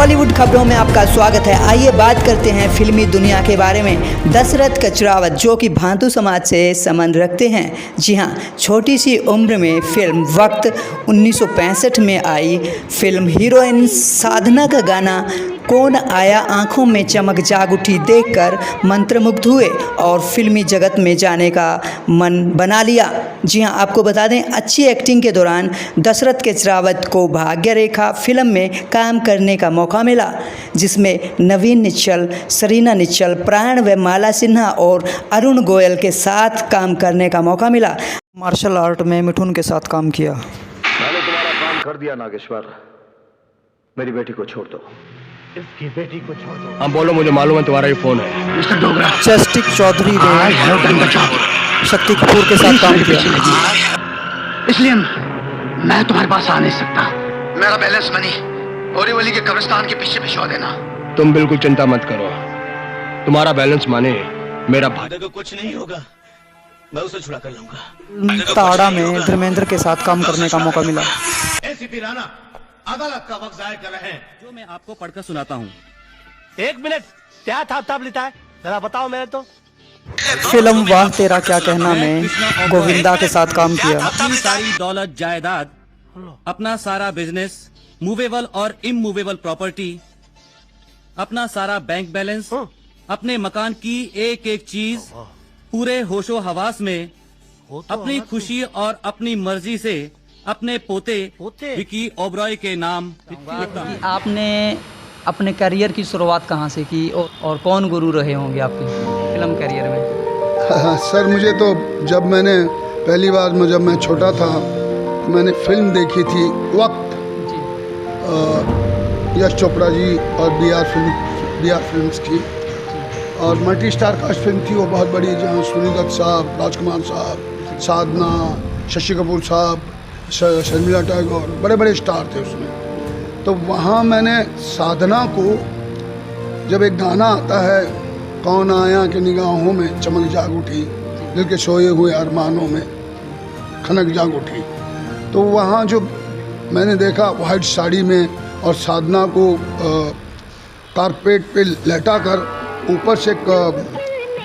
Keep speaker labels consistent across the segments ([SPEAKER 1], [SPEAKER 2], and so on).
[SPEAKER 1] बॉलीवुड खबरों में आपका स्वागत है। आइए बात करते हैं फिल्मी दुनिया के बारे में। दशरथ कचरावत जो कि भांतु समाज से संबंध रखते हैं। जी हाँ, छोटी सी उम्र में फिल्म वक्त 1965 में आई फिल्म हीरोइन साधना का गाना कौन आया आंखों में चमक जाग उठी देखकर मंत्रमुग्ध हुए और फिल्मी जगत में जाने का मन बना लिया। जी हाँ, आपको बता दें, अच्छी एक्टिंग के दौरान दशरथ कचरावत को भाग्य रेखा फिल्म में काम करने का मौका मिला, जिसमें नवीन निश्चल, सरीना निश्चल, प्राण व माला सिन्हा और अरुण गोयल के साथ काम करने का मौका मिला। मार्शल आर्ट में मिठुन के साथ काम किया।
[SPEAKER 2] मैंने तुम्हारा काम कर दिया नागेश्वर, मेरी बेटी को छोड़ दो।
[SPEAKER 3] इसकी बेटी को छोड़ दो।
[SPEAKER 2] हाँ बोलो, मुझे मालूम है तुम्हारा ही फोन है।
[SPEAKER 3] मिस्टर डोगरा,
[SPEAKER 1] जस्टिक चौधरी ने शक्ति कपूर के साथ काम किया,
[SPEAKER 3] इसलिए मैं तुम्हारे पास आ नहीं सकता। मेरा बैलेंस मनी बोरीवली के कब्रिस्तान के पीछे भिजवा देना।
[SPEAKER 2] तुम बिल्कुल चिंता मत करो, तुम्हारा बैलेंस माने मेरा भाई
[SPEAKER 4] को कुछ नहीं होगा, मैं उसे छुड़ा कर लूंगा।
[SPEAKER 1] ताड़ा में धर्मेंद्र के साथ काम करने का मौका मिला।
[SPEAKER 4] एसीपी राणा अदालत का वक्त जाहिर कर रहे हैं, जो मैं आपको पढ़कर सुनाता हूँ। एक मिनट, क्या थाप लिखा है जरा बताओ मेरे तो।
[SPEAKER 1] फिल्म वाह तेरा क्या कहना में गोविंदा के साथ काम किया।
[SPEAKER 5] अपनी सारी दौलत जायदाद, अपना सारा बिजनेस, मूवेबल और इमूवेबल प्रॉपर्टी, अपना सारा बैंक बैलेंस, अपने मकान की एक एक चीज पूरे होशो हवास में अपनी खुशी और अपनी मर्जी से अपने पोते विकी ओबरॉय के नाम।
[SPEAKER 6] आपने अपने करियर की शुरुआत कहाँ से की और कौन गुरु रहे होंगे आपके फिल्म करियर में?
[SPEAKER 7] सर, मुझे तो जब मैंने पहली बार जब मैं छोटा था तो मैंने फिल्म देखी थी वक्त, यश चोपड़ा जी और बी आर फिल्म्स की, और मल्टी स्टार कास्ट फिल्म थी वो बहुत बड़ी, जहाँ सुनील दत्त साहब, राजकुमार साहब, साधना, शशि कपूर साहब, शर्मिला टैगोर, बड़े बड़े स्टार थे उसमें। तो वहाँ मैंने साधना को, जब एक गाना आता है कौन आया कि निगाहों में चमक जाग उठी, दिल के सोए हुए अरमानों में खनक जाग उठी, तो वहाँ जो मैंने देखा वाइट साड़ी में और साधना को कारपेट पे लेटा कर ऊपर से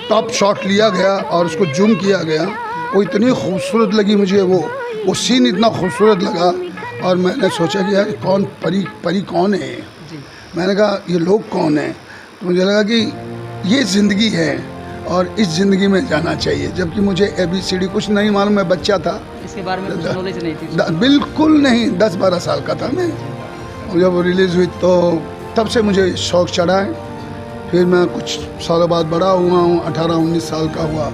[SPEAKER 7] टॉप शॉट लिया गया और उसको जूम किया गया, वो इतनी खूबसूरत लगी मुझे, वो सीन इतना खूबसूरत लगा। और मैंने सोचा कि यार कौन परी कौन है, मैंने कहा ये लोग कौन हैं, तो मुझे लगा कि ये ज़िंदगी है और इस ज़िंदगी में जाना चाहिए। जबकि मुझे ABCD कुछ नहीं मालूम, मैं बच्चा था,
[SPEAKER 6] इसके बारे में कुछ नॉलेज नहीं थी।
[SPEAKER 7] बिल्कुल नहीं, 10-12 साल का था मैं, और जब वो रिलीज़ हुई तो तब से मुझे शौक़ चढ़ा है। फिर मैं कुछ सालों बाद बड़ा हुआ हूँ, 18-19 साल का हुआ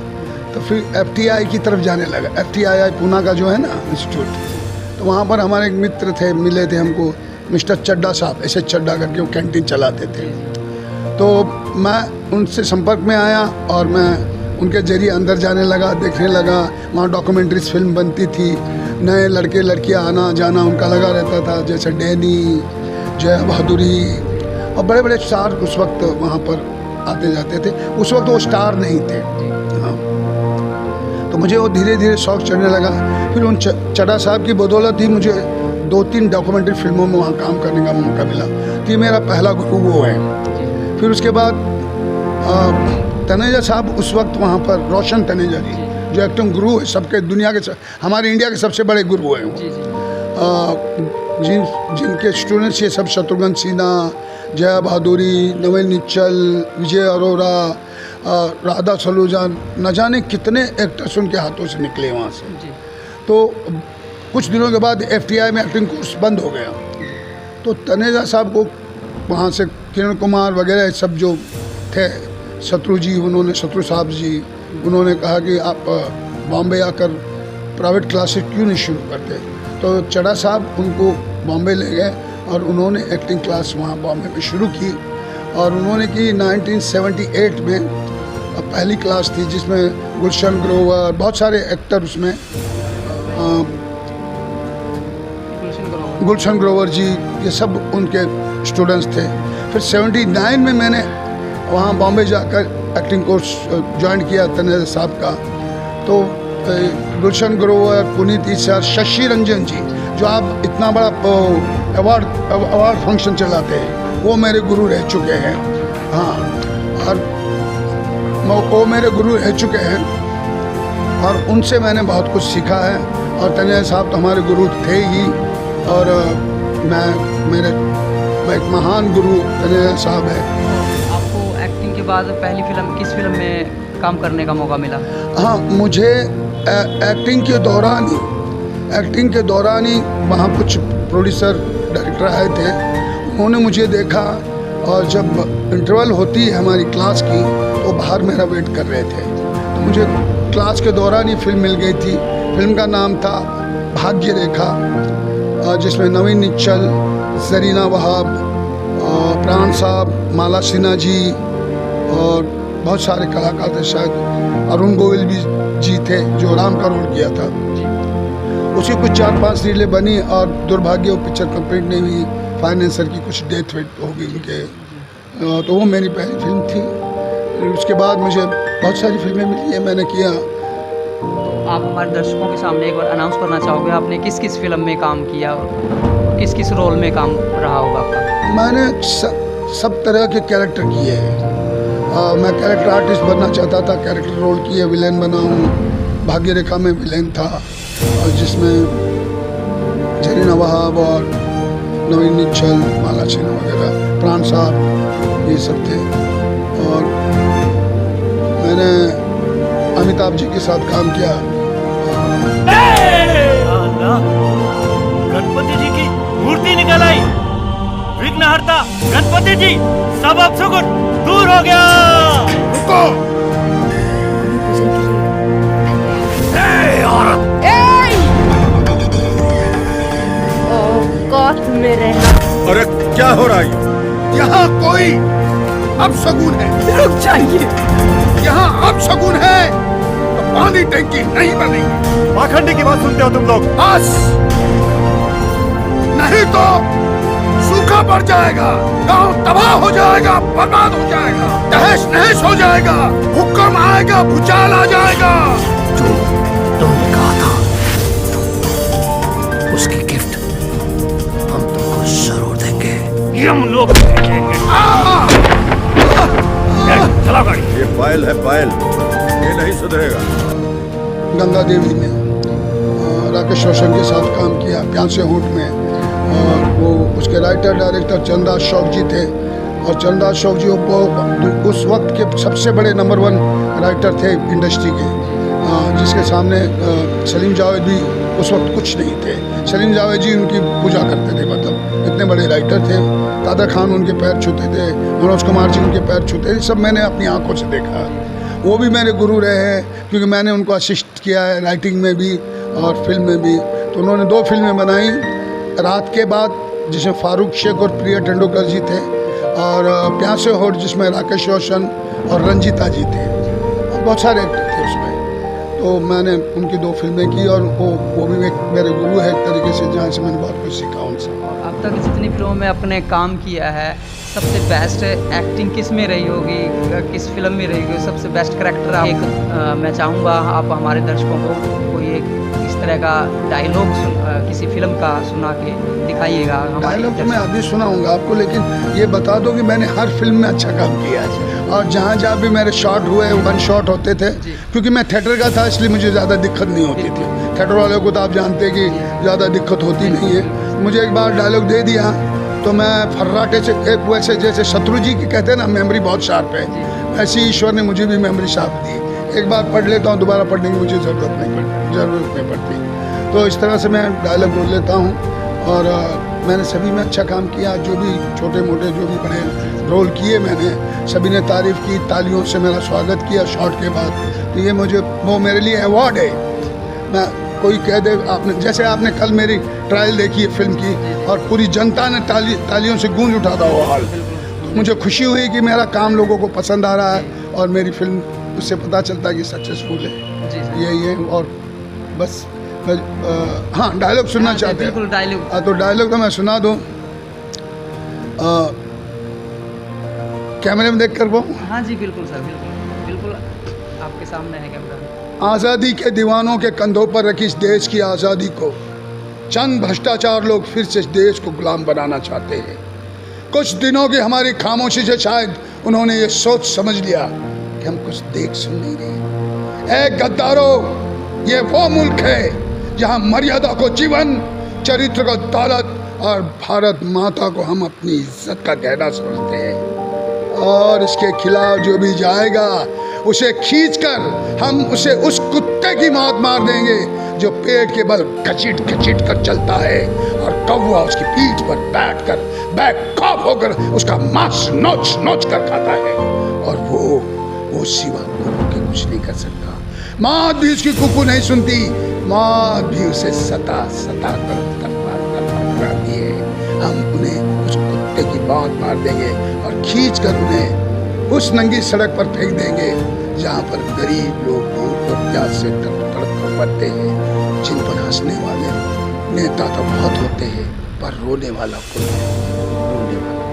[SPEAKER 7] तो फिर FTI की तरफ जाने लगा। FTI पूना का जो है ना इंस्टीट्यूट, तो वहाँ पर हमारे एक मित्र थे, मिले थे हमको, मिस्टर चड्डा साहब, ऐसे चड्डा करके वो कैंटीन चलाते थे। तो मैं उनसे संपर्क में आया और मैं उनके जरिए अंदर जाने लगा, देखने लगा। वहाँ डॉक्यूमेंट्रीज फिल्म बनती थी, नए लड़के लड़कियाँ आना जाना उनका लगा रहता था, जैसे डैनी, जया बहादुरी और बड़े बड़े स्टार उस वक्त वहाँ पर आते जाते थे। उस वक्त वो स्टार नहीं थे। हाँ, तो मुझे वो धीरे धीरे शौक़ चढ़ने लगा। फिर उन चड्डा साहब की बदौलत ही मुझे 2-3 डॉक्यूमेंट्री फिल्मों में वहाँ काम करने का मौका मिला। तो ये मेरा पहला गुरु वो है। फिर उसके बाद तनेजा साहब उस वक्त वहाँ पर, रोशन तनेजा जी जो एक्टिंग गुरु है, सबके दुनिया के, हमारे इंडिया के सबसे बड़े गुरु हैं। जिनके स्टूडेंट्स ये सब शत्रुघ्न सिन्हा, जया बहादुरी, नवीन निश्चल, विजय अरोरा, राधा सलूजा, न जाने कितने एक्टर्स उनके हाथों से निकले वहाँ से। तो कुछ दिनों के बाद FTI में एक्टिंग कोर्स बंद हो गया, तो तनेजा साहब को वहाँ से किरण कुमार वगैरह सब जो थे, शत्रु जी, शत्रु साहब जी, उन्होंने कहा कि आप बॉम्बे आकर प्राइवेट क्लासेस क्यों नहीं शुरू करते। तो चड्डा साहब उनको बॉम्बे ले गए और उन्होंने एक्टिंग क्लास वहाँ बॉम्बे में शुरू की, और उन्होंने की 1978 में पहली क्लास थी, जिसमें गुलशन ग्रोवर, बहुत सारे एक्टर उसमें, गुलशन ग्रोवर जी, ये सब उनके स्टूडेंट्स थे। फिर 79 में मैंने वहाँ बॉम्बे जाकर एक्टिंग कोर्स ज्वाइन किया तनेजा साहब का। तो गुलशन ग्रोवर, पुनीत ईसार, शशि रंजन जी, जो आप इतना बड़ा अवार्ड फंक्शन चलाते हैं, वो मेरे गुरु रह चुके हैं। हाँ, और वो मेरे गुरु रह चुके हैं और उनसे मैंने बहुत कुछ सीखा है। और तन्हाई साहब तो हमारे गुरु थे ही, और मेरे एक महान गुरु तन्हाई साहब है।
[SPEAKER 6] आपको एक्टिंग के बाद पहली फिल्म किस फिल्म में काम करने का मौका मिला?
[SPEAKER 7] हाँ, मुझे एक्टिंग के दौरान ही वहाँ कुछ प्रोड्यूसर डायरेक्टर आए थे, उन्होंने मुझे देखा और जब इंटरवल होती है हमारी क्लास की तो बाहर मेरा वेट कर रहे थे। तो मुझे क्लास के दौरान ही फिल्म मिल गई थी। फिल्म का नाम था भाग्य रेखा, जिसमें नवीन निश्चल, जरीना वहाब, प्राण साहब, माला सिन्हा जी और बहुत सारे कलाकार थे। शायद अरुण गोविल भी जी थे जो राम का रोल किया था। उसी कुछ 4-5 रीलें बनी और दुर्भाग्य वो पिक्चर कंपनी ने भी फाइनेंसर की कुछ डेथ वेट हो गई उनके, तो वो मेरी पहली फिल्म थी। उसके बाद मुझे बहुत सारी फिल्में मिली हैं, मैंने किया।
[SPEAKER 6] तो आप हमारे दर्शकों के सामने एक बार अनाउंस करना चाहोगे आपने किस किस फिल्म में काम किया और किस किस रोल में काम रहा होगा आपका?
[SPEAKER 7] मैंने सब तरह के कैरेक्टर किए हैं। मैं कैरेक्टर आर्टिस्ट बनना चाहता था, कैरेक्टर रोल किए, विलेन बना हूँ। भाग्य रेखा में विलेन था और जिसमें जरीना वहाब और नवीन निश्चल, माला सिन्हा वगैरह, प्राण साहब, ये सब थे। और मैंने अमिताभ जी के साथ काम किया।
[SPEAKER 4] गणपति जी की मूर्ति निकल आई, विघ्नहर्ता गणपति जी, सब अपशकुन दूर हो गया।
[SPEAKER 3] रुको,
[SPEAKER 8] मेरे
[SPEAKER 3] अरे क्या हो रहा है? यहाँ कोई अपशगुन है।
[SPEAKER 8] रुक जाइए।
[SPEAKER 3] यहाँ अपशगुन है तो पानी टंकी नहीं बनेगी।
[SPEAKER 4] पाखंडी की बात सुनते हो तुम लोग।
[SPEAKER 3] बस, नहीं तो सूखा पड़ जाएगा, गांव तबाह हो जाएगा, बर्बाद हो जाएगा, तहस नहस हो जाएगा, भूकंप आएगा, भूचाल आ जाएगा। जो तुमने कहा था उसकी गिफ्ट हम तुमको जरूर देंगे।
[SPEAKER 4] ये हम लोग देखेंगे। चला गाड़ी।
[SPEAKER 2] ये पायल है, पायल, ये नहीं सुधरेगा।
[SPEAKER 7] गंगा देवी में राकेश रोशन के साथ काम किया, प्यासे होठ में, और वो उसके राइटर डायरेक्टर चंदा अशोक जी थे। और चंदा अशोक जी वो उस वक्त के सबसे बड़े नंबर 1 राइटर थे इंडस्ट्री के, जिसके सामने सलीम जावेद भी उस वक्त कुछ नहीं थे। सलीम जावेद जी उनकी पूजा करते थे, मतलब इतने बड़े राइटर थे। कादर खान उनके पैर छूते थे, मनोज कुमार जी उनके पैर छूते थे। सब मैंने अपनी आंखों से देखा। वो भी मेरे गुरु रहे हैं क्योंकि मैंने उनको असिस्ट किया है राइटिंग में भी और फिल्म में भी। तो उन्होंने 2 फिल्में बनाई, रात के बाद जिसमें फारूक शेख और प्रिया तेंदुलकर जी थे, और प्यासे होठ जिसमें राकेश रोशन और रंजीता जी थे, और बहुत सारे एक्टर थे उसमें। तो मैंने उनकी 2 फिल्में की और वो भी एक मेरे गुरु है एक तरीके से, जहाँ से मैंने बहुत कुछ सीखा उनसे।
[SPEAKER 6] अब तक जितनी फिल्मों में आपने काम किया है सबसे बेस्ट एक्टिंग किस में रही होगी, किस फिल्म में रही होगी, सबसे बेस्ट कैरेक्टर? एक मैं चाहूँगा आप हमारे दर्शकों को कोई एक इस तरह का डायलॉग किसी फिल्म का सुना के दिखाइएगा।
[SPEAKER 7] डायलॉग तो मैं अभी सुनाऊंगा आपको, लेकिन ये बता दो कि मैंने हर फिल्म में अच्छा काम किया है। और जहाँ जहाँ भी मेरे शॉट हुए 1 शॉट होते थे, क्योंकि मैं थिएटर का था इसलिए मुझे ज़्यादा दिक्कत नहीं होती थी। थिएटर वालों को तो आप जानते हैं कि ज़्यादा दिक्कत होती नहीं है। मुझे एक बार डायलॉग दे दिया तो मैं फर्राटे से, एक वैसे जैसे शत्रु जी की कहते हैं ना मेमोरी बहुत शार्प है, ऐसी ईश्वर ने मुझे भी मेमोरी शार्प दी। एक बार पढ़ लेता हूँ, दोबारा पढ़ने की मुझे ज़रूरत नहीं पड़ती। तो इस तरह से मैं डायलॉग बोल लेता हूँ। और मैंने सभी में अच्छा काम किया, जो भी छोटे मोटे जो भी बड़े रोल किए मैंने, सभी ने तारीफ़ की, तालियों से मेरा स्वागत किया शॉट के बाद। तो ये वो मेरे लिए अवार्ड है। मैं कोई कह दे आपने, जैसे आपने कल मेरी ट्रायल देखी है फिल्म की और पूरी जनता ने तालियों से गूंज उठा था वो हाल, तो मुझे खुशी हुई कि मेरा काम लोगों को पसंद आ रहा है और मेरी फिल्म उससे पता चलता है कि सक्सेसफुल है। यही है। और बस हाँ, डायलॉग सुनना चाहते हैं? डायलॉग तो डायलॉग तो मैं सुना दूँ, कैमरे में देख कर वो।
[SPEAKER 6] हाँ जी बिल्कुल सर, बिल्कुल बिल्कुल आपके सामने है कैमरा।
[SPEAKER 7] आज़ादी के दीवानों के कंधों पर रखी इस देश की आज़ादी को चंद भ्रष्टाचार लोग फिर से इस देश को गुलाम बनाना चाहते हैं। कुछ दिनों की हमारी खामोशी से शायद उन्होंने ये सोच समझ लिया कि हम कुछ देख सुन नहीं रहे। ए गद्दारों, ये वो मुल्क है जहां मर्यादा को जीवन, चरित्र को दौलत और भारत माता को हम अपनी इज्जत का गहना समझते हैं। और इसके खिलाफ जो भी जाएगा उसे खींचकर हम उसे उस कुत्ते की मौत मार देंगे जो पेट के बल घसीट घसीट कर चलता है और कौवा उसकी पीठ पर बैठकर बेखौफ होकर उसका मांस नोच नोच कर खाता है। और वो सिवा कुकू के कुछ नहीं कर सकता। मौत भी उसकी कुकू नहीं सुनती, मौत भी उसे सता सता कर तड़पाती है। हम उन्हें उस कुत्ते की मौत मार देंगे और खींच कर उन्हें उस नंगी सड़क पर फेंक देंगे जहाँ पर गरीब लोग भूख और प्यास से तड़प तड़प कर मरते हैं। जिन पर हंसने वाले नेता तो बहुत होते हैं पर रोने वाला कोई रोने वाला।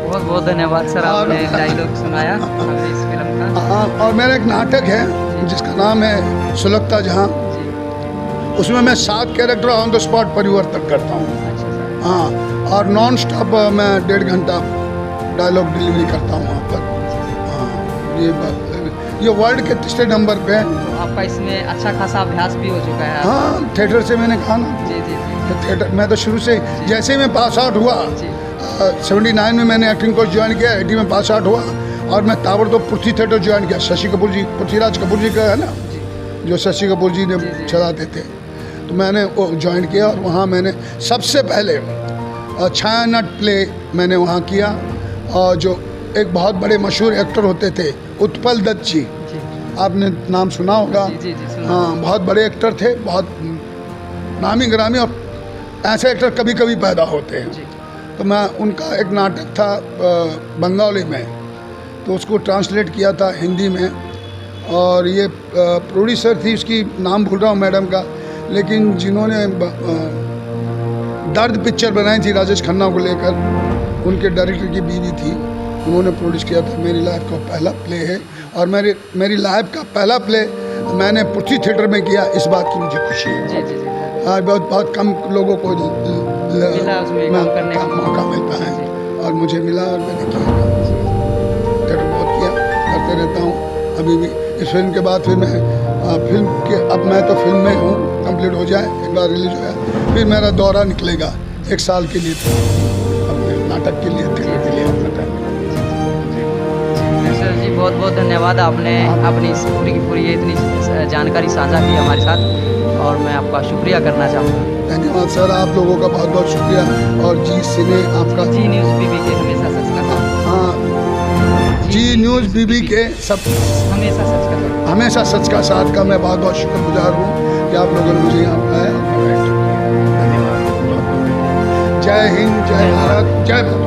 [SPEAKER 6] बहुत बहुत धन्यवाद सर, आपने डायलॉग सुनाया हमें इस फिल्म का।
[SPEAKER 7] हाँ, और मेरा एक नाटक है जिसका नाम है सुलगता जहाँ। उसमें मैं 7 कैरेक्टर ऑन द स्पॉट परिवर्तन करता हूँ।
[SPEAKER 6] अच्छा सर।
[SPEAKER 7] हाँ, और नॉन स्टॉप मैं 1.5 घंटा डायलॉग डिलीवरी करता हूँ वहाँ पर। हाँ, ये वर्ल्ड के 3 नंबर पे है।
[SPEAKER 6] तो आपका इसमें अच्छा खासा अभ्यास भी हो चुका है।
[SPEAKER 7] हाँ, थिएटर से मैंने कहा ना।
[SPEAKER 6] जी जी जी।
[SPEAKER 7] तो थिएटर मैं तो शुरू से जैसे ही मैं पास आउट हुआ 79 में मैंने एक्टिंग कोर्स ज्वाइन किया, 80 में पास आउट हुआ और मैं ताबड़तोड़ पृथ्वी थिएटर ज्वाइन किया। शशि कपूर जी, पृथ्वीराज कपूर जी का है ना, जो शशि कपूर जी ने चलाते थे, तो मैंने वो ज्वाइन किया और वहाँ मैंने सबसे पहले छायानट प्ले मैंने वहाँ किया। और जो एक बहुत बड़े मशहूर एक्टर होते थे उत्पल दत्त जी, आपने नाम सुना होगा। हाँ, बहुत बड़े एक्टर थे, बहुत नामी ग्रामी, और ऐसे एक्टर कभी कभी पैदा होते हैं। तो मैं उनका एक नाटक था बंगाली में, तो उसको ट्रांसलेट किया था हिंदी में। और ये प्रोड्यूसर थी, उसकी नाम भूल रहा हूँ मैडम का, लेकिन जिन्होंने दर्द पिक्चर बनाई थी राजेश खन्ना को लेकर, उनके डायरेक्टर की बीवी थी, उन्होंने प्रोड्यूस किया था। मेरी लाइफ का पहला प्ले है और मेरी लाइफ का पहला प्ले मैंने पृथ्वी थिएटर में किया। इस बात की मुझे खुशी है। हाँ, बहुत कम लोगों को मौका मिलता है और मुझे मिला और मैंने किया। थिएटर बहुत किया, करते रहता हूँ अभी भी। इस फिल्म के बाद फिर मैं अब मैं तो फिल्म में हूँ, कंप्लीट हो जाए, एक बार रिलीज हो जाए, फिर मेरा दौरा निकलेगा 1 साल के लिए, अपने नाटक के लिए, थिएटर के लिए अपना टाइम।
[SPEAKER 6] सर जी बहुत बहुत धन्यवाद, आपने अपनी इस पूरी की पूरी इतनी जानकारी साझा की हमारे साथ और मैं आपका शुक्रिया करना चाहूँगा।
[SPEAKER 7] धन्यवाद सर, आप लोगों का बहुत बहुत शुक्रिया। और जी सिने आपका,
[SPEAKER 6] जी न्यूज़ बीबी के हमेशा सच का साथ।
[SPEAKER 7] हाँ, जी न्यूज़ बीबी के सब
[SPEAKER 6] हमेशा सच का साथ,
[SPEAKER 7] हमेशा सच का साथ का मैं बहुत बहुत शुक्रगुजार हूँ कि आप लोगों ने मुझे यहाँ बुलाया। धन्यवाद। जय हिंद, जय भारत, जय भारत।